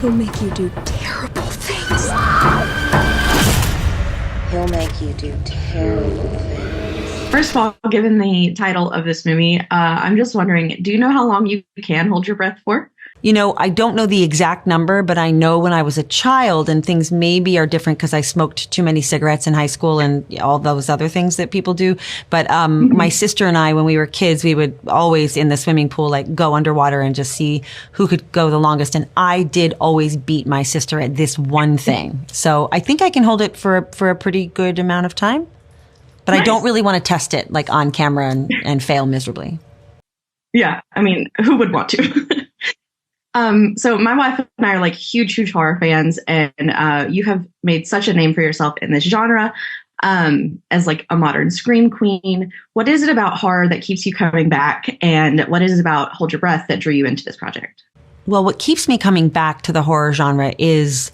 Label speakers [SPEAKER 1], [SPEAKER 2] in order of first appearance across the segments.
[SPEAKER 1] He'll make you do terrible things.
[SPEAKER 2] He'll make you do terrible things.
[SPEAKER 3] First of all, given the title of this movie, I'm just wondering, do you know how long you can hold your breath for?
[SPEAKER 4] You know, I don't know the exact number, but I know when I was a child, and things maybe are different because I smoked too many cigarettes in high school and all those other things that people do. But my sister and I, when we were kids, we would always in the swimming pool, like go underwater and just see who could go the longest. And I did always beat my sister at this one thing. So I think I can hold it for a pretty good amount of time. But nice. I don't really want to test it like on camera and fail miserably.
[SPEAKER 3] Yeah, I mean, who would want to? So my wife and I are like huge horror fans, and you have made such a name for yourself in this genre as like a modern scream queen. What is it about horror that keeps you coming back, and what is it about Hold Your Breath that drew you into this project?
[SPEAKER 4] Well, what keeps me coming back to the horror genre is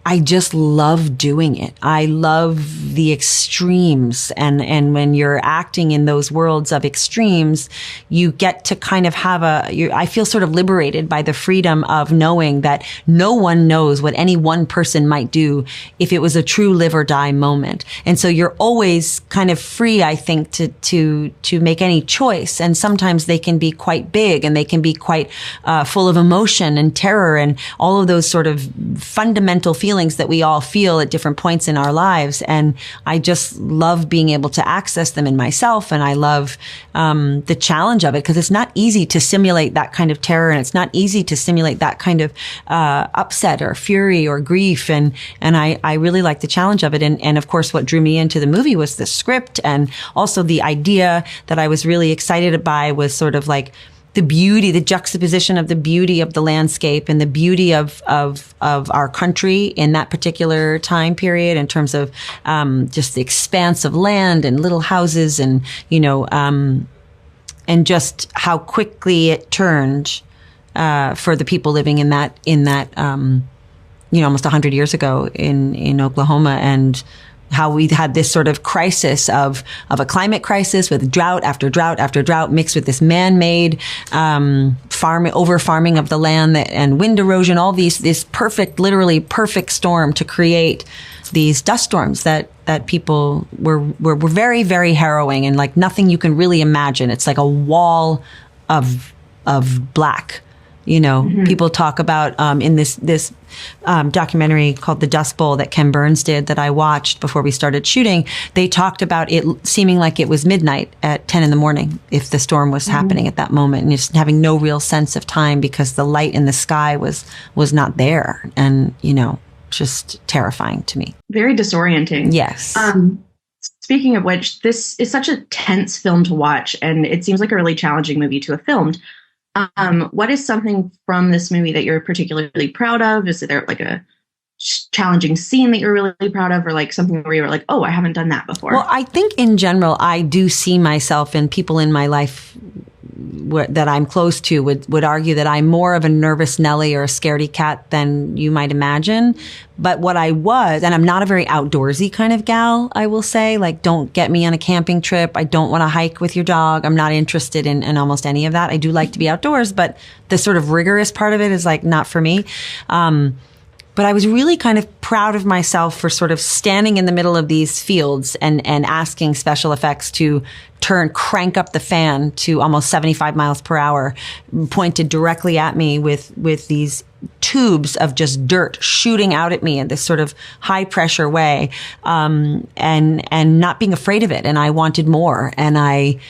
[SPEAKER 4] I just love doing it. I love the extremes. And when you're acting in those worlds of extremes, you get to kind of have I feel sort of liberated by the freedom of knowing that no one knows what any one person might do if it was a true live or die moment. And so you're always kind of free, I think, to make any choice. And sometimes they can be quite big, and they can be quite full of emotion and terror and all of those sort of fundamental feelings that we all feel at different points in our lives. And I just love being able to access them in myself. And I love the challenge of it, because it's not easy to simulate that kind of terror, and it's not easy to simulate that kind of upset or fury or grief. And I really like the challenge of it. And of course, what drew me into the movie was the script, and also the idea that I was really excited by was sort of like the beauty, the juxtaposition of the beauty of the landscape and the beauty of our country in that particular time period, in terms of just the expanse of land and little houses, and and just how quickly it turned for the people living in that almost 100 years ago in Oklahoma, and how we had this sort of crisis of a climate crisis with drought after drought after drought, mixed with this man-made over farming of the land and wind erosion, all this perfect, literally perfect storm to create these dust storms that people were very, very harrowing, and like nothing you can really imagine. It's like a wall of black. People talk about in this documentary called The Dust Bowl that Ken Burns did, that I watched before we started shooting. They talked about it seeming like it was midnight at 10 in the morning if the storm was happening at that moment, and just having no real sense of time because the light in the sky was not there, and just terrifying to me. Very
[SPEAKER 3] disorienting.
[SPEAKER 4] Yes.
[SPEAKER 3] Speaking of which, this is such a tense film to watch, and it seems like a really challenging movie to have filmed. What is something from this movie that you're particularly proud of? Is there like a challenging scene that you're really proud of, or like something where you were like, oh, I haven't done that before?
[SPEAKER 4] Well, I think in general, I do see myself, and people in my life that I'm close to would argue that I'm more of a nervous Nelly or a scaredy cat than you might imagine. But what I was, and I'm not a very outdoorsy kind of gal, I will say, like, don't get me on a camping trip. I don't want to hike with your dog. I'm not interested in almost any of that. I do like to be outdoors, but the sort of rigorous part of it is like not for me. But I was really kind of proud of myself for sort of standing in the middle of these fields and asking special effects to crank up the fan to almost 75 miles per hour, pointed directly at me with these tubes of just dirt shooting out at me in this sort of high pressure way, and not being afraid of it. And I wanted more. And I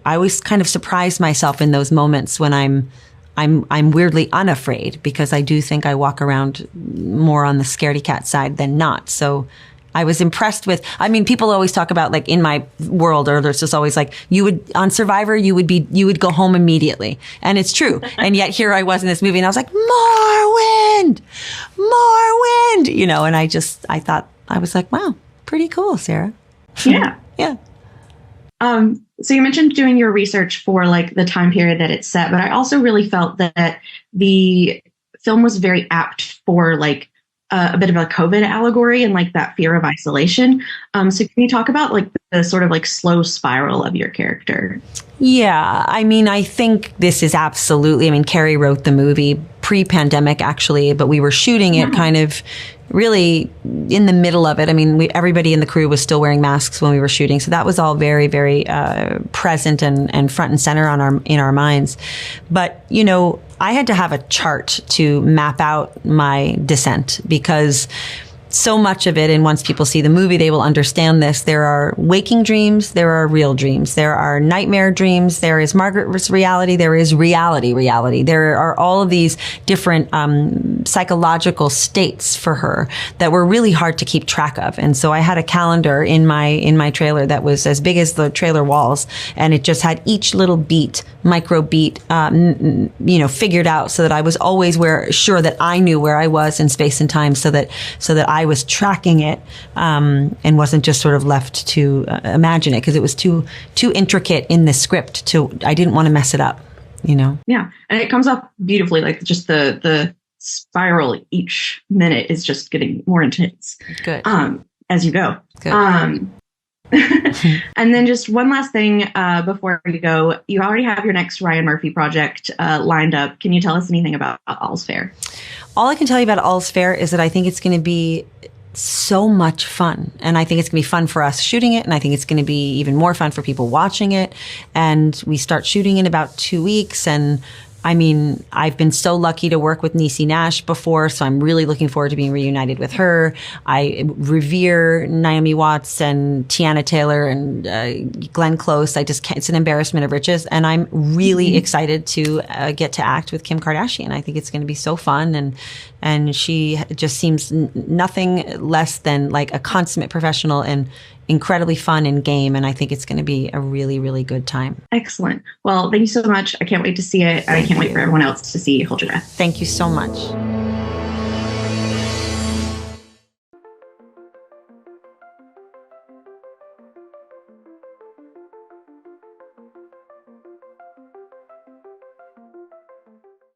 [SPEAKER 4] always kind of surprised myself in those moments when I'm weirdly unafraid, because I do think I walk around more on the scaredy cat side than not. So I was impressed with, people always talk about, like, in my world, or there's just always like, on Survivor, you would go home immediately. And it's true. And yet here I was in this movie, and I was like, more wind, and I thought, I was like, wow, pretty cool, Sarah.
[SPEAKER 3] Yeah.
[SPEAKER 4] Yeah.
[SPEAKER 3] So you mentioned doing your research for like the time period that it's set, but I also really felt that the film was very apt for like a bit of a COVID allegory and like that fear of isolation. So can you talk about like the sort of like slow spiral of your character?
[SPEAKER 4] Yeah, I mean, I think this is absolutely, I mean, Karrie wrote the movie pre-pandemic actually, but we were shooting it kind of really in the middle of it. I mean, everybody in the crew was still wearing masks when we were shooting. So that was all very, very present and front and center in our minds. But, you know, I had to have a chart to map out my descent because so much of it, and once people see the movie, they will understand this. There are waking dreams, there are real dreams, there are nightmare dreams, there is Margaret's reality, there is reality. There are all of these different psychological states for her that were really hard to keep track of. And so I had a calendar in my trailer that was as big as the trailer walls, and it just had each little beat, micro beat, figured out so that I was always sure that I knew where I was in space and time, so that I was tracking it and wasn't just sort of left to imagine it, because it was too intricate in the script. I didn't want to mess it up, you know?
[SPEAKER 3] Yeah, and it comes off beautifully. Like just the spiral each minute is just getting more intense.
[SPEAKER 4] Good.
[SPEAKER 3] As you go.
[SPEAKER 4] Good.
[SPEAKER 3] And then just one last thing before you go, you already have your next Ryan Murphy project lined up. Can you tell us anything about All's Fair?
[SPEAKER 4] All I can tell you about All's Fair is that I think it's going to be so much fun. And I think it's going to be fun for us shooting it. And I think it's going to be even more fun for people watching it. And we start shooting in about 2 weeks. And I mean, I've been so lucky to work with Niecy Nash before, so I'm really looking forward to being reunited with her. I revere Naomi Watts and Tiana Taylor and Glenn Close. It's an embarrassment of riches. And I'm really excited to get to act with Kim Kardashian. I think it's going to be so fun. And she just seems nothing less than like a consummate professional and incredibly fun and game. And I think it's going to be a really, really good time.
[SPEAKER 3] Excellent. Well, thank you so much. I can't wait to see it. I can't wait for everyone else to see Hold Your Breath.
[SPEAKER 4] Thank you so much.